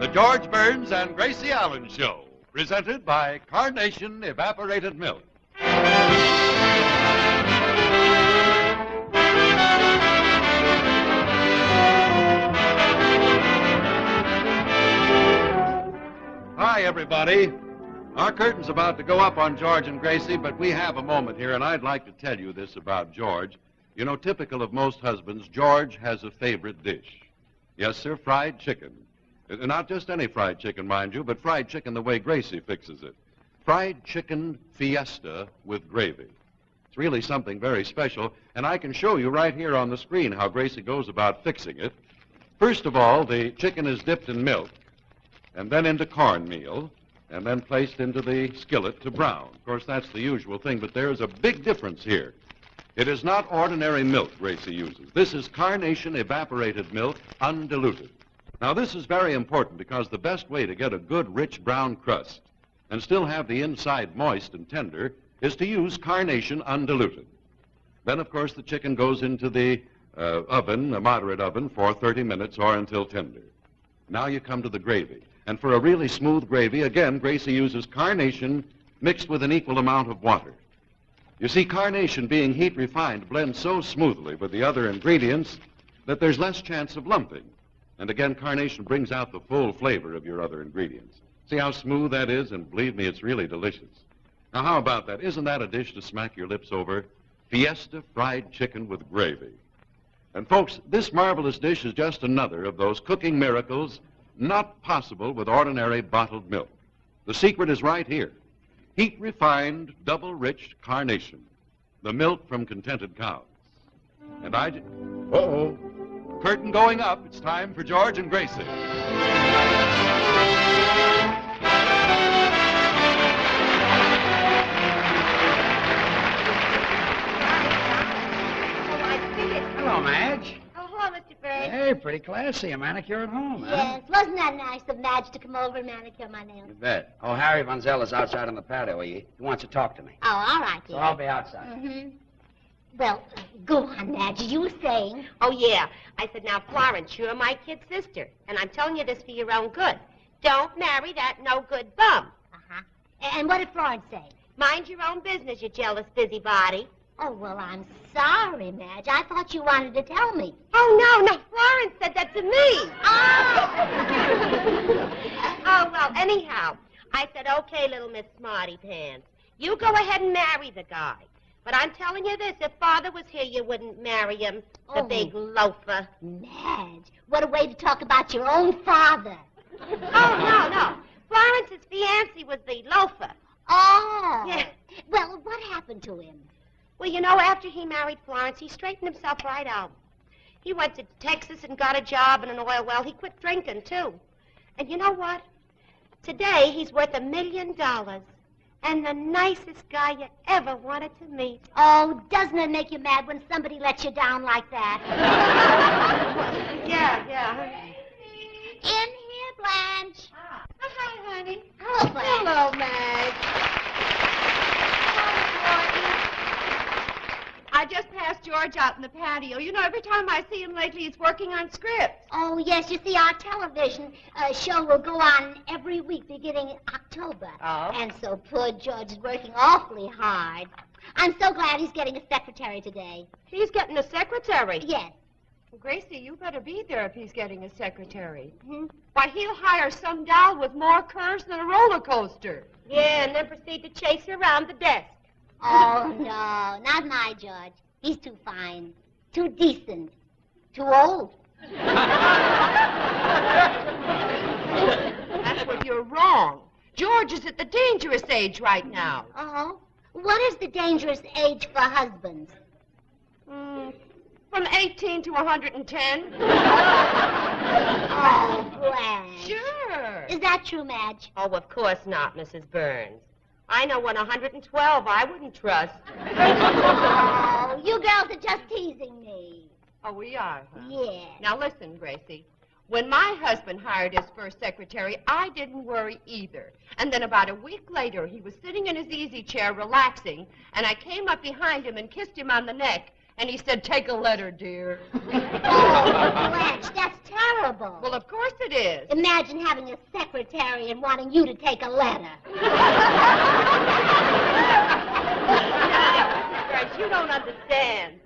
The George Burns and Gracie Allen Show, presented by Carnation Evaporated Milk. Hi, everybody. Our curtain's about to go up on George and Gracie, but we have a moment here, and I'd like to tell you this about George. You know, typical of most husbands, George has a favorite dish. Yes, sir, fried chicken. Not just any fried chicken, mind you, but fried chicken the way Gracie fixes it. Fried chicken fiesta with gravy. It's really something very special, and I can show you right here on the screen how Gracie goes about fixing it. First of all, the chicken is dipped in milk, and then into cornmeal, and then placed into the skillet to brown. Of course, that's the usual thing, but there is a big difference here. It is not ordinary milk Gracie uses. This is Carnation evaporated milk, undiluted. Now, this is very important because the best way to get a good, rich brown crust and still have the inside moist and tender is to use Carnation undiluted. Then, of course, the chicken goes into the oven, a moderate oven, for 30 minutes or until tender. Now you come to the gravy. And for a really smooth gravy, again, Gracie uses Carnation mixed with an equal amount of water. You see, Carnation, being heat refined, blends so smoothly with the other ingredients that there's less chance of lumping. And again, Carnation brings out the full flavor of your other ingredients. See how smooth that is? And believe me, it's really delicious. Now, how about that? Isn't that a dish to smack your lips over? Fiesta fried chicken with gravy. And folks, this marvelous dish is just another of those cooking miracles not possible with ordinary bottled milk. The secret is right here. Heat refined, double rich Carnation. The milk from contented cows. And uh-oh. Curtain going up. It's time for George and Gracie. Hello, Madge. Oh, hello, Mr. Burns. Hey, pretty classy. A manicure at home, huh? Yes, wasn't that nice of Madge to come over and manicure my nails? You bet. Oh, Harry Von Zell is outside on the patio. He wants to talk to me. Oh, all right, So dear. I'll be outside. Mm-hmm. Well, go on, Madge. You were saying? Oh, yeah. I said, now, Florence, you're my kid's sister, and I'm telling you this for your own good. Don't marry that no-good bum. Uh-huh. And what did Florence say? Mind your own business, you jealous busybody. Oh, well, I'm sorry, Madge. I thought you wanted to tell me. Oh, no, Florence said that to me. Oh! Oh, well, anyhow, I said, okay, little Miss Smarty Pants, you go ahead and marry the guy. But I'm telling you this, if Father was here, you wouldn't marry him, the big loafer. Madge, what a way to talk about your own father. Oh, no. Florence's fiancé was the loafer. Oh. Yeah. Well, what happened to him? Well, you know, after he married Florence, he straightened himself right out. He went to Texas and got a job in an oil well. He quit drinking, too. And you know what? Today, he's worth $1 million. And the nicest guy you ever wanted to meet. Oh, doesn't it make you mad when somebody lets you down like that? Yeah. In here, Blanche. Oh, hi, honey. Hello, Blanche. Hello, Meg. I just passed George out in the patio. You know, every time I see him lately, he's working on scripts. Oh, yes, you see, our television show will go on every week beginning in October. Oh? And so poor George is working awfully hard. I'm so glad he's getting a secretary today. He's getting a secretary? Yes. Gracie, you better be there if he's getting a secretary. Hmm? Why, he'll hire some doll with more curves than a roller coaster. Yeah, and then proceed to chase her around the desk. Oh, no, not my George. He's too fine, too decent, too old. That's where you're wrong. George is at the dangerous age right now. Oh? What is the dangerous age for husbands? From 18 to 110. Oh, Blanche. Sure. Is that true, Madge? Oh, of course not, Mrs. Burns. I know one 112 I wouldn't trust. Oh, you girls are just teasing me. Oh, we are, huh? Yeah. Now, listen, Gracie. When my husband hired his first secretary, I didn't worry either. And then about a week later, he was sitting in his easy chair relaxing, and I came up behind him and kissed him on the neck, And he said, take a letter, dear. Oh, Blanche, that's terrible. Well, of course it is. Imagine having a secretary and wanting you to take a letter. Grace, you don't understand.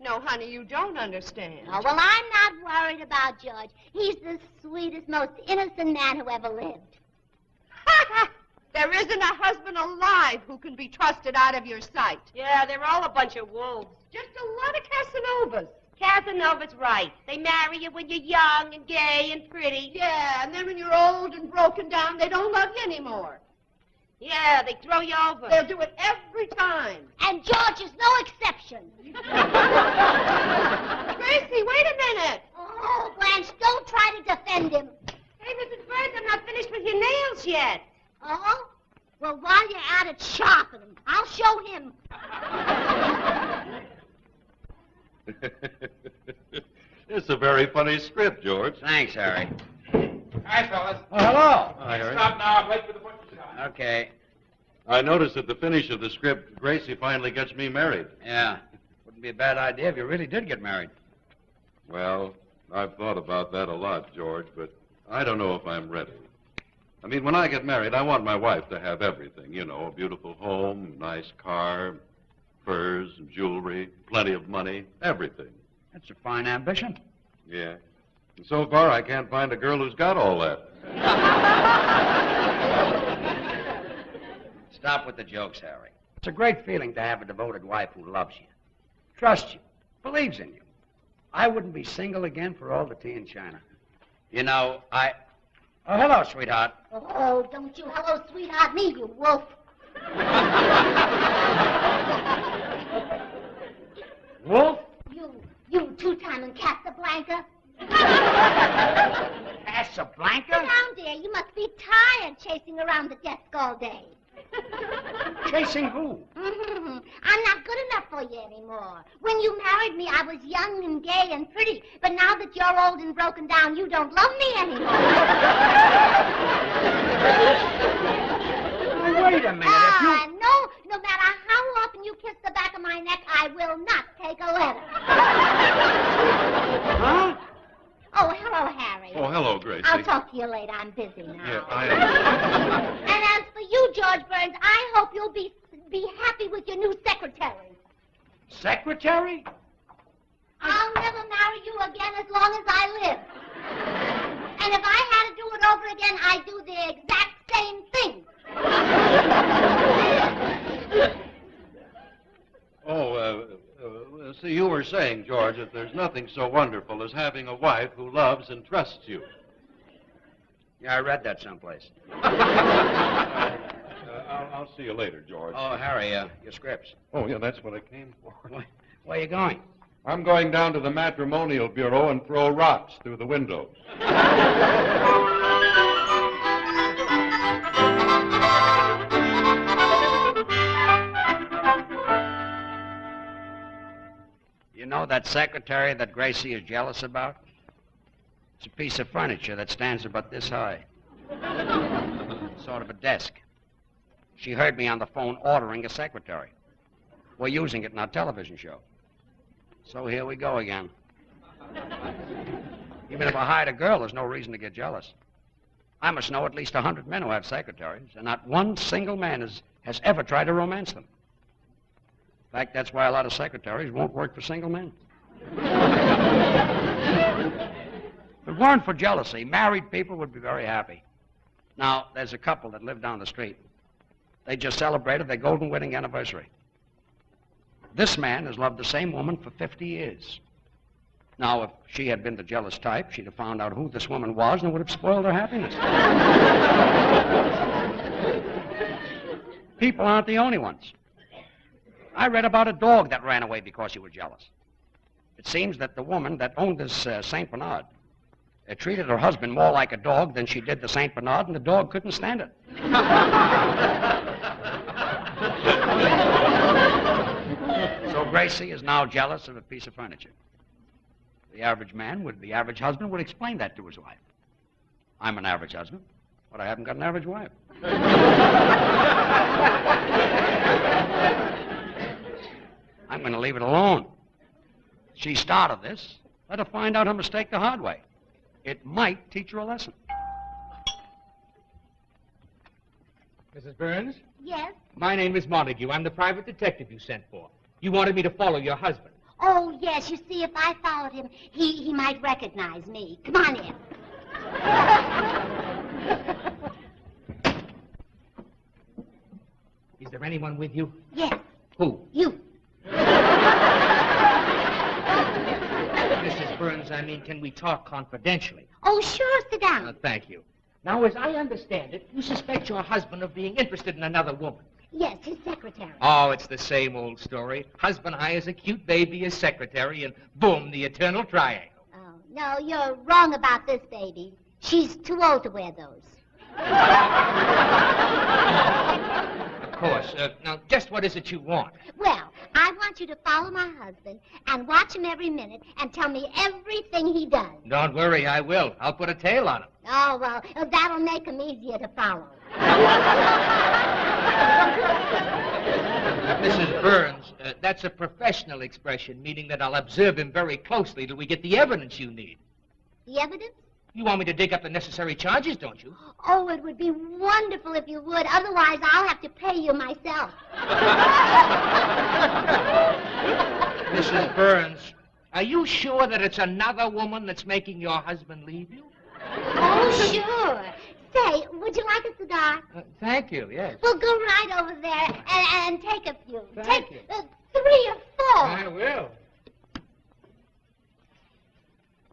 No, honey, you don't understand. Oh, well, I'm not worried about George. He's the sweetest, most innocent man who ever lived. There isn't a husband alive who can be trusted out of your sight. Yeah, they're all a bunch of wolves. Just a lot of Casanovas. Casanova's right. They marry you when you're young and gay and pretty. Yeah, and then when you're old and broken down, they don't love you anymore. Yeah, they throw you over. They'll do it every time. And George is no exception. Gracie, wait a minute. Oh, Blanche, don't try to defend him. Hey, Mrs. Burns, I'm not finished with your nails yet. Oh? Well, while you're at it, sharpen them. I'll show him. It's a very funny script, George. Thanks, Harry. Hi, fellas. Oh, hello. Hi, Harry. Stop now. I'm late for the butcher's shop. Okay. I noticed at the finish of the script, Gracie finally gets me married. Yeah. Wouldn't be a bad idea if you really did get married. Well, I've thought about that a lot, George, but I don't know if I'm ready. I mean, when I get married, I want my wife to have everything. You know, a beautiful home, nice car, furs, and jewelry, plenty of money, everything. That's a fine ambition. Yeah. And so far, I can't find a girl who's got all that. Stop with the jokes, Harry. It's a great feeling to have a devoted wife who loves you, trusts you, believes in you. I wouldn't be single again for all the tea in China. You know, Oh, hello, sweetheart. Oh, don't you hello, sweetheart me, you wolf. Wolf? You two-timing Casablanca. Casablanca? Sit down, dear. You must be tired chasing around the desk all day. Chasing who? I'm not good enough for you anymore. When you married me, I was young and gay and pretty. But now that you're old and broken down, you don't love me anymore. Now, wait a minute. No matter how often you kiss the back of my neck, I will not take a letter. Huh? Oh, hello, Harry. Oh, hello, Gracie. I'll talk to you later. I'm busy now. Yeah, And as for you, George Burns, I hope you'll be happy with your new secretary. Secretary? I'll never marry you again as long as I live. And if I had to do it over again, I'd do the exact same thing. See, you were saying, George, that there's nothing so wonderful as having a wife who loves and trusts you. Yeah, I read that someplace. I'll see you later, George. Oh, Harry, your scripts. Oh, yeah, that's what I came for. Where are you going? I'm going down to the matrimonial bureau and throw rocks through the windows. You know that secretary that Gracie is jealous about? It's a piece of furniture that stands about this high. Sort of a desk. She heard me on the phone ordering a secretary. We're using it in our television show. So here we go again. Even if I hired a girl, there's no reason to get jealous. I must know at least 100 men who have secretaries, and not one single man has ever tried to romance them. In fact, that's why a lot of secretaries won't work for single men. If it weren't for jealousy, married people would be very happy. Now, there's a couple that live down the street. They just celebrated their golden wedding anniversary. This man has loved the same woman for 50 years. Now, if she had been the jealous type, she'd have found out who this woman was and it would have spoiled her happiness. People aren't the only ones. I read about a dog that ran away because she was jealous. It seems that the woman that owned this St. Bernard treated her husband more like a dog than she did the St. Bernard, and the dog couldn't stand it. So Gracie is now jealous of a piece of furniture. The average husband would explain that to his wife. I'm an average husband, but I haven't got an average wife. I'm going to leave it alone. She started this. Let her find out her mistake the hard way. It might teach her a lesson. Mrs. Burns? Yes? My name is Montague. I'm the private detective you sent for. You wanted me to follow your husband. Oh, yes. You see, if I followed him, he might recognize me. Come on in. Is there anyone with you? Yes, Who? you. Mrs. Burns, I mean, can we talk confidentially? Oh, sure. Sit down. Thank you. Now, as I understand it, you suspect your husband of being interested in another woman. Yes, his secretary. Oh, it's the same old story. Husband hires a cute baby as secretary, and boom, the eternal triangle. Oh, no, you're wrong about this baby. She's too old to wear those. Of course. Now, just what is it you want? Well, I want you to follow my husband and watch him every minute and tell me everything he does. Don't worry, I will. I'll put a tail on him. Oh, well, that'll make him easier to follow. Mrs. Burns, that's a professional expression, meaning that I'll observe him very closely till we get the evidence you need. The evidence? You want me to dig up the necessary charges, don't you? Oh, it would be wonderful if you would. Otherwise, I'll have to pay you myself. Mrs. Burns, are you sure that it's another woman that's making your husband leave you? Oh, sure. Say, would you like a cigar? Thank you, yes. We'll go right over there and take a few. Thank take you. 3 or 4. I will.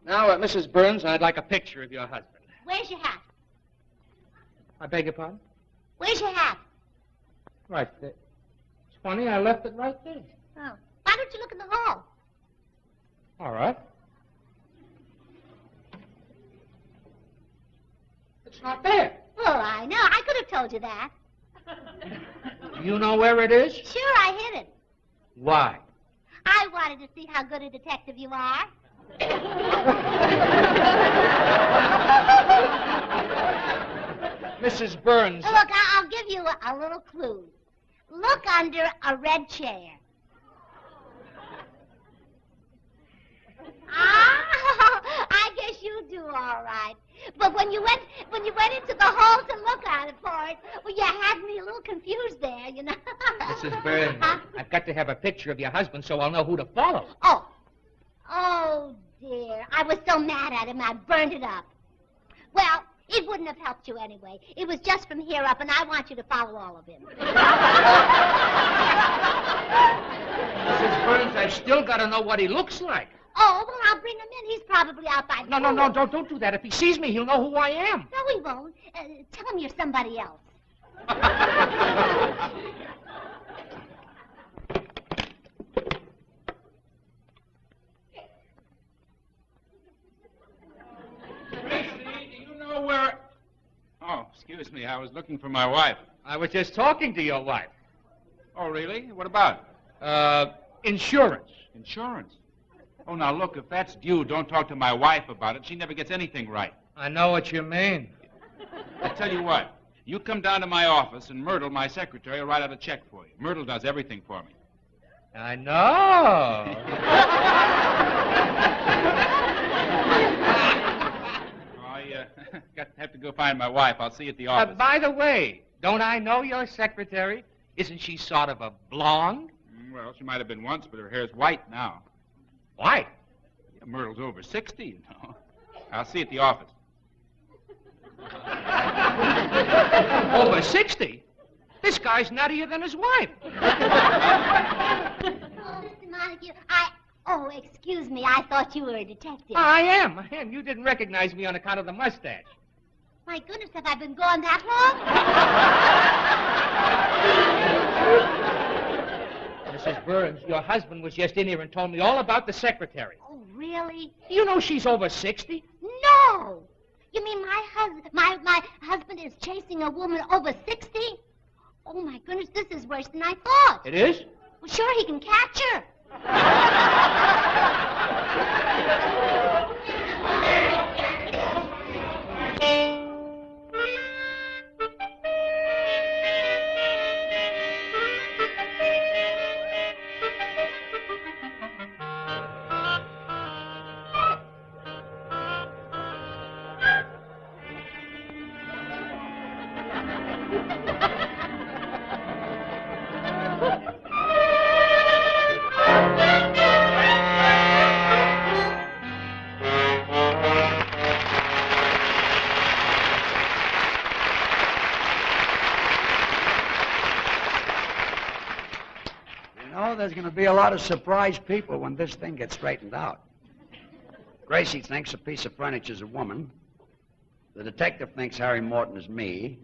Now, Mrs. Burns, I'd like a picture of your husband. Where's your hat? I beg your pardon? Where's your hat? Right there. It's funny, I left it right there. Oh. Why don't you look in the hall? All right. It's not there. Oh, I know. I could have told you that. You know where it is? Sure, I hid it. Why? I wanted to see how good a detective you are. Mrs. Burns. Look, I'll give you a little clue. Look under a red chair. I guess you do all right. But when you went into the hall to look at it for it, well, you had me a little confused there, you know. Mrs. Burns, I've got to have a picture of your husband so I'll know who to follow. Oh, dear. I was so mad at him, I burned it up. Well, it wouldn't have helped you anyway. It was just from here up, and I want you to follow all of him. Mrs. Burns, I've still got to know what he looks like. Oh, well, I'll bring him in. He's probably out by the No, don't do that. If he sees me, he'll know who I am. No, he won't. Tell him you're somebody else. Gracie, do you know where... Oh, excuse me. I was looking for my wife. I was just talking to your wife. Oh, really? What about? Insurance. Insurance. Oh, now, look, if that's due, don't talk to my wife about it. She never gets anything right. I know what you mean. I tell you what. You come down to my office, and Myrtle, my secretary, will write out a check for you. Myrtle does everything for me. I know. I have to go find my wife. I'll see you at the office. By the way, don't I know your secretary? Isn't she sort of a blonde? Well, she might have been once, but her hair's white now. White? Yeah, Myrtle's over 60, you know. I'll see you at the office. Over 60? This guy's nuttier than his wife. Oh, Mr. Montague, Oh, excuse me. I thought you were a detective. I am. You didn't recognize me on account of the mustache. My goodness, have I been gone that long? Mrs. Burns, your husband was just in here and told me all about the secretary. Oh, really? Do you know she's over 60? No! You mean my husband is chasing a woman over 60? Oh, my goodness, this is worse than I thought. It is? Well, sure, he can catch her. There's going to be a lot of surprised people when this thing gets straightened out. Gracie thinks a piece of furniture's a woman. The detective thinks Harry Morton is me.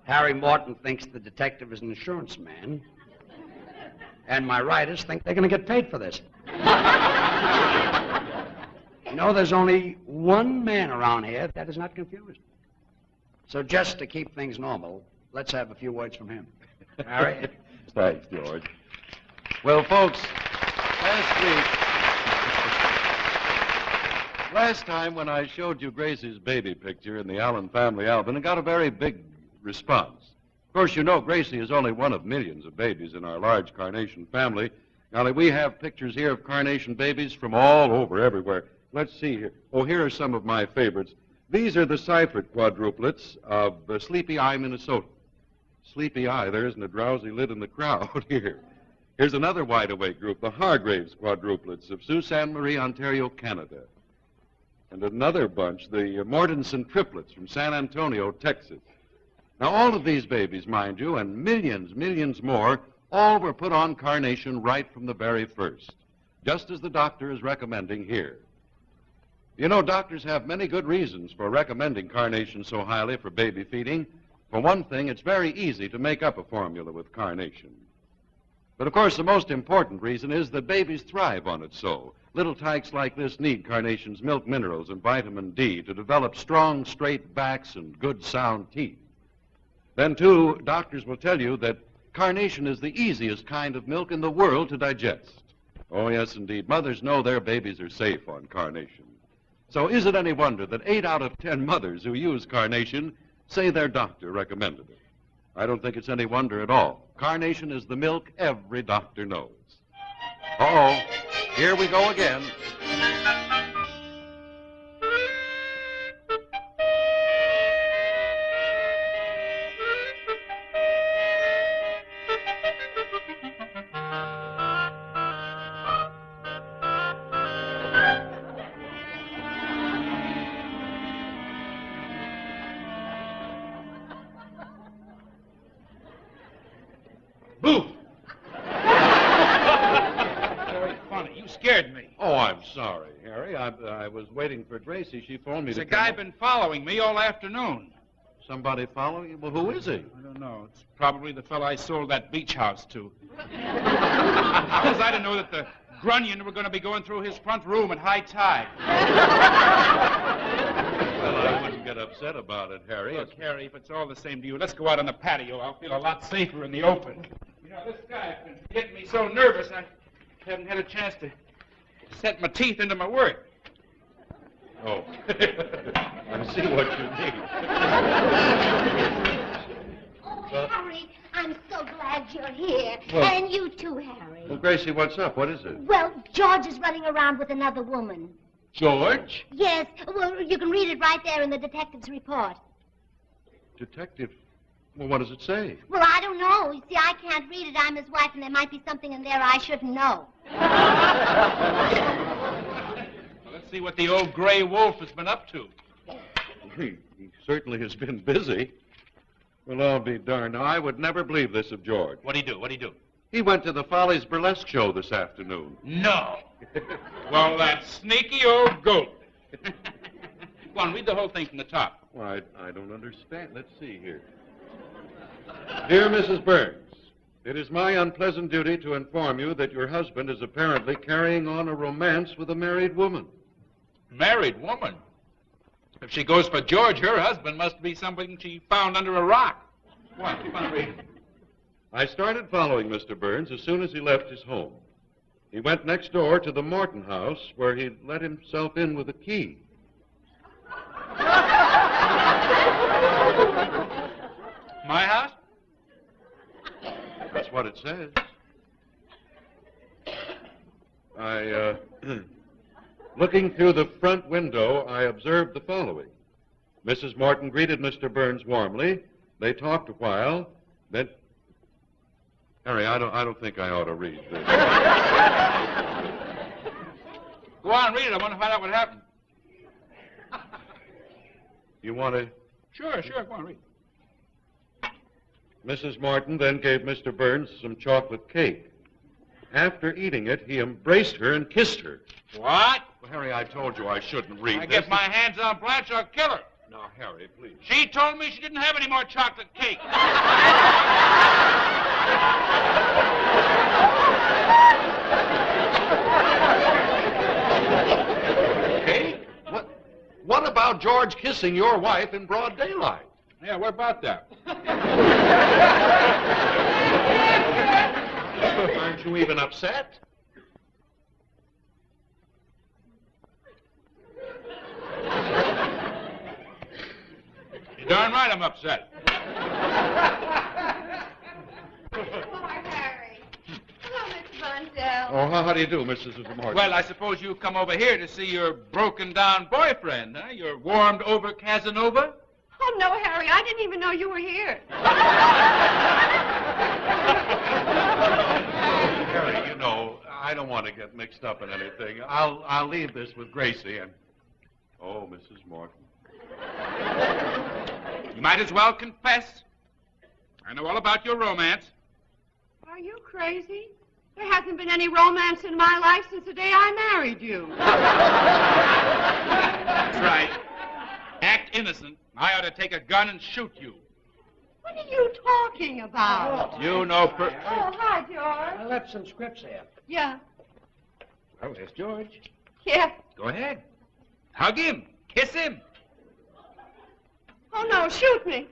Harry Morton thinks the detective is an insurance man. And my writers think they're going to get paid for this. There's only one man around here that is not confused. So just to keep things normal, let's have a few words from him. Harry? Thanks, George. Well, folks, last time when I showed you Gracie's baby picture in the Allen family album, it got a very big response. Of course, you know Gracie is only one of millions of babies in our large carnation family. Now, we have pictures here of carnation babies from all over, everywhere. Let's see here. Oh, here are some of my favorites. These are the Seifert quadruplets of Sleepy Eye, Minnesota. Sleepy Eye, there isn't a drowsy lid in the crowd here. Here's another wide-awake group, the Hargraves quadruplets of Sault Ste. Marie, Ontario, Canada. And another bunch, the Mortensen triplets from San Antonio, Texas. Now, all of these babies, mind you, and millions more, all were put on carnation right from the very first, just as the doctor is recommending here. You know, doctors have many good reasons for recommending carnation so highly for baby feeding. For one thing, it's very easy to make up a formula with carnation. But, of course, the most important reason is that babies thrive on it so. Little tykes like this need carnation's milk minerals and vitamin D to develop strong, straight backs and good, sound teeth. Then, too, doctors will tell you that carnation is the easiest kind of milk in the world to digest. Oh, yes, indeed. Mothers know their babies are safe on carnation. So is it any wonder that 8 out of 10 mothers who use carnation say their doctor recommended it? I don't think it's any wonder at all. Carnation is the milk every doctor knows. Uh-oh, here we go again. Boo! Very funny. You scared me. Oh, I'm sorry, Harry. I was waiting for Gracie. She phoned me There's to a guy come. been following me all afternoon. Somebody following you? Well, who is he? I don't know. It's probably the fellow I sold that beach house to. How was I to know that the grunion were going to be going through his front room at high tide? Well, I wouldn't get upset about it, Harry. Look, Harry, if it's all the same to you, let's go out on the patio. I'll feel a lot safer in the open. You know, this guy's been getting me so nervous I haven't had a chance to set my teeth into my work. Oh, I see what you mean. Oh, Harry, I'm so glad you're here. Well- And you too, Harry. Well, Gracie, what's up? What is it? Well, George is running around with another woman. George? Yes, well, you can read it right there in the detective's report. Detective? Well, what does it say? Well, I don't know. You see, I can't read it. I'm his wife, and there might be something in there I shouldn't know. Well, let's see what the old gray wolf has been up to. He certainly has been busy. Well, I'll be darned. Now, I would never believe this of George. What'd he do? What'd he do? He went to the Follies Burlesque show this afternoon. No. Well, that sneaky old goat. Go on, read the whole thing from the top. Well, I don't understand. Let's see here. Dear Mrs. Burns, it is my unpleasant duty to inform you that your husband is apparently carrying on a romance with a married woman. Married woman? If she goes for George, her husband must be somebody she found under a rock. What? Keep on reading. I started following Mr. Burns as soon as he left his home. He went next door to the Morton house where he let himself in with a key. My house? That's what it says. Looking through the front window, I observed the following. Mrs. Morton greeted Mr. Burns warmly, They talked a while, then... Harry, I don't think I ought to read this. Go on, read it. I want to find out what happened. You want to... Sure, go on, read. Mrs. Morton then gave Mr. Burns some chocolate cake. After eating it, he embraced her and kissed her. What? Well, Harry, I told you I shouldn't read I this. get my hands on Blanche, I'll kill her. Now, Harry, please. She told me she didn't have any more chocolate cake. Cake? What about George kissing your wife in broad daylight? Yeah, what about that? Aren't you even upset? You're darn right I'm upset. Hello, Harry. Hello, Miss Zell. Oh, how do you do, Mrs. Morton? Well, I suppose you've come over here to see your broken-down boyfriend, huh? Your warmed-over Casanova? Oh, no, Harry, I didn't even know you were here. Harry, you know, I don't want to get mixed up in anything. I'll leave this with Gracie and... Oh, Mrs. Morton. You might as well confess. I know all about your romance. Are you crazy? There hasn't been any romance in my life since the day I married you. That's right. Act innocent. I ought to take a gun and shoot you. What are you talking about? You know Oh, hi, George. I left some scripts here. Yeah. Oh, there's George. Yeah. Go ahead. Hug him. Kiss him. Oh, no, shoot me.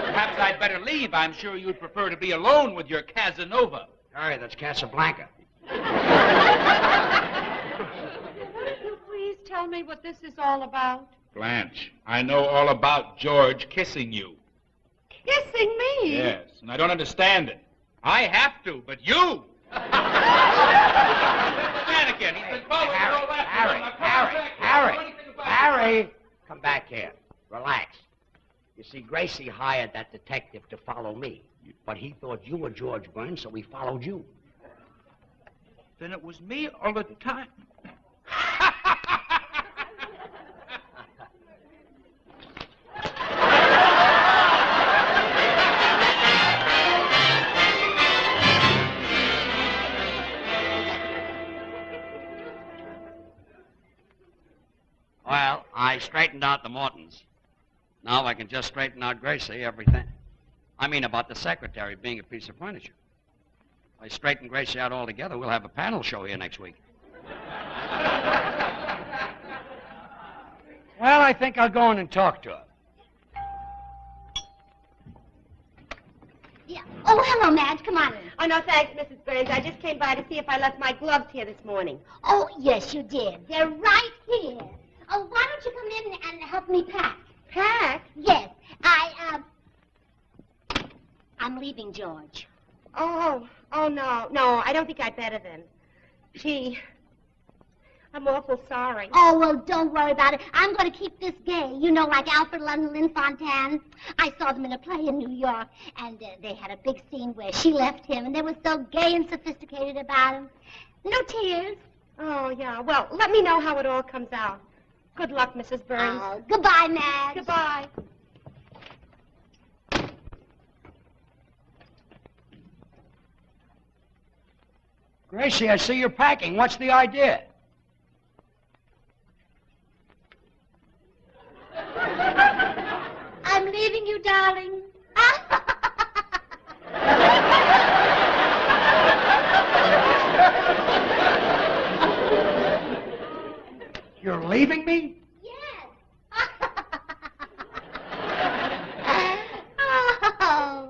Perhaps I'd better leave. I'm sure you'd prefer to be alone with your Casanova. Harry, that's Casablanca. Would you please tell me what this is all about? Blanche, I know all about George kissing you. Kissing me? Yes, and I don't understand it. I have to, but you... Mannequin, he's been following you all that Harry, come back here. Relax. You see, Gracie hired that detective to follow me, but he thought you were George Burns, so he followed you. Then it was me all the time. Well, I straightened out the Mortons. Now I can just straighten out Gracie, everything. I mean about the secretary being a piece of furniture. If I straighten Gracie out altogether, we'll have a panel show here next week. Well, I think I'll go in and talk to her. Yeah. Oh, hello, Madge. Come on in. Oh, no, thanks, Mrs. Burns. I just came by to see if I left my gloves here this morning. Oh, yes, you did. They're right here. Oh, why don't you come in and help me pack? Pack? Yes. I'm leaving George. Oh, no. No, I don't think I'd better then. Gee, I'm awful sorry. Oh, well, don't worry about it. I'm going to keep this gay. You know, like Alfred and Lynn Fontanne. I saw them in a play in New York, and they had a big scene where she left him, and they were so gay and sophisticated about him. No tears. Oh, yeah. Well, let me know how it all comes out. Good luck, Mrs. Burns. Oh, goodbye, Madge. Goodbye. Gracie, I see you're packing. What's the idea? I'm leaving you, darling. You're leaving me? Yes. Oh.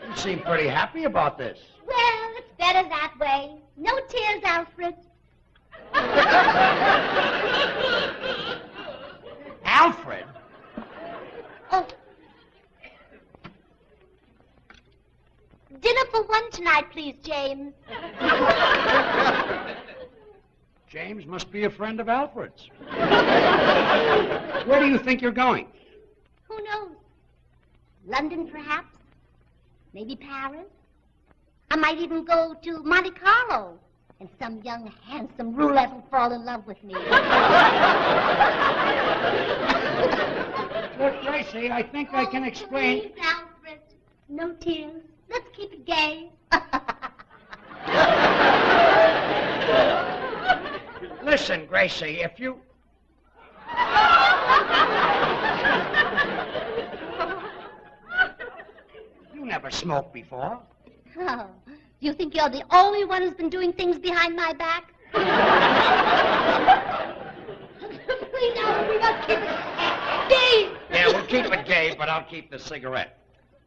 You seem pretty happy about this. Well, it's better that way. No tears, Alfred. Alfred? Oh. Dinner for one tonight, please, James. James must be a friend of Alfred's. Where do you think you're going? Who knows? London, perhaps? Maybe Paris? I might even go to Monte Carlo, and some young, handsome roulette will fall in love with me. Look, Gracie, I think I can explain... Please, Alfred. No tears. Let's keep it gay. Listen, Gracie, if you... You never smoked before. Oh, you think you're the only one who's been doing things behind my back? Please, Alfred, we must keep it gay. Yeah, we'll keep it gay, but I'll keep the cigarette.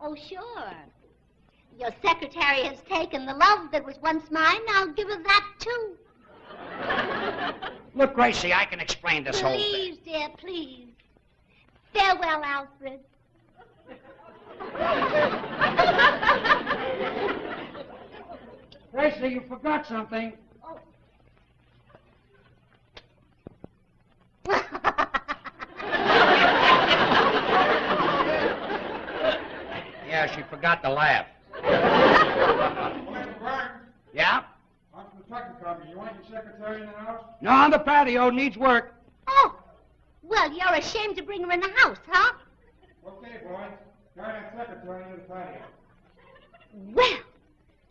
Oh, sure. Your secretary has taken the love that was once mine. I'll give her that, too. Look, Gracie, I can explain this whole thing. Please, dear, please. Farewell, Alfred. Gracie, you forgot something. Oh. Yeah, she forgot to laugh. Yeah? I'm from the trucking company. You want your secretary in the house? No, on the patio. Needs work. Oh, well, you're ashamed to bring her in the house, huh? Okay, boys. Carry that secretary into the patio. Well,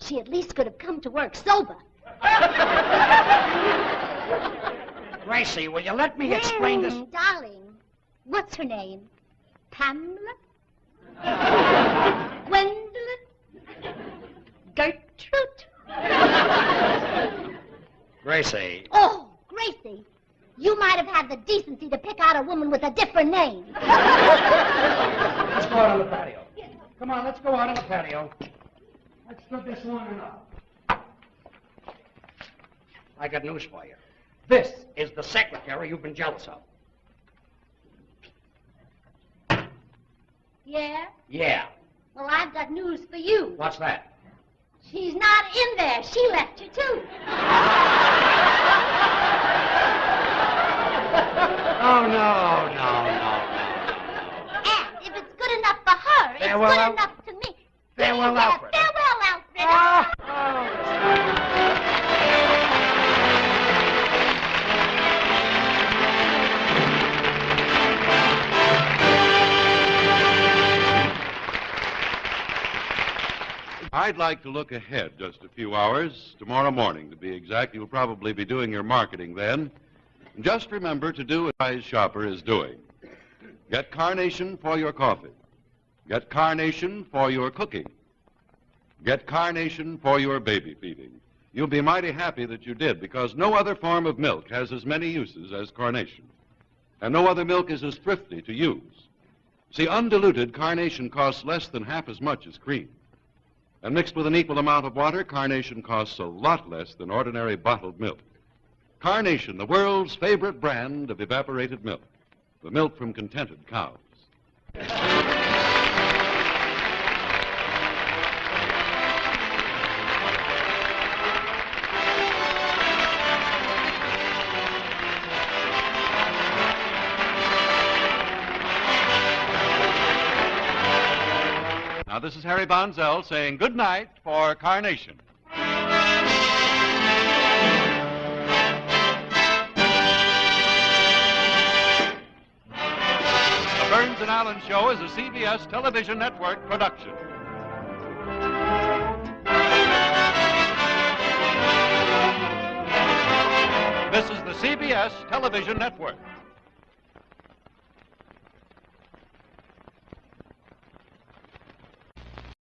she at least could have come to work sober. Gracie, will you let me explain this? Darling, what's her name? Pamela? Gwendolyn? Gertrude? Gracie. Oh, Gracie, you might have had the decency to pick out a woman with a different name. Let's go out on the patio. Come on, let's go out on the patio. I've stood this long enough. I got news for you. This is the secretary you've been jealous of. Yeah? Yeah. Well, I've got news for you. What's that? She's not in there. She left you, too. Oh, no. And if it's good enough for her, it's Farewell, good Al- enough to me. Farewell, Yeah, Alfred. Farewell, Alfred. I'd like to look ahead just a few hours. Tomorrow morning, to be exact. You'll probably be doing your marketing then. And just remember to do what a wise shopper is doing. Get Carnation for your coffee. Get Carnation for your cooking. Get Carnation for your baby feeding. You'll be mighty happy that you did, because no other form of milk has as many uses as Carnation. And no other milk is as thrifty to use. See, undiluted Carnation costs less than half as much as cream. And mixed with an equal amount of water, Carnation costs a lot less than ordinary bottled milk. Carnation, the world's favorite brand of evaporated milk. The milk from contented cows. Now, this is Harry Zell saying good night for Carnation. The Burns and Allen Show is a CBS television network production. This is the CBS television network.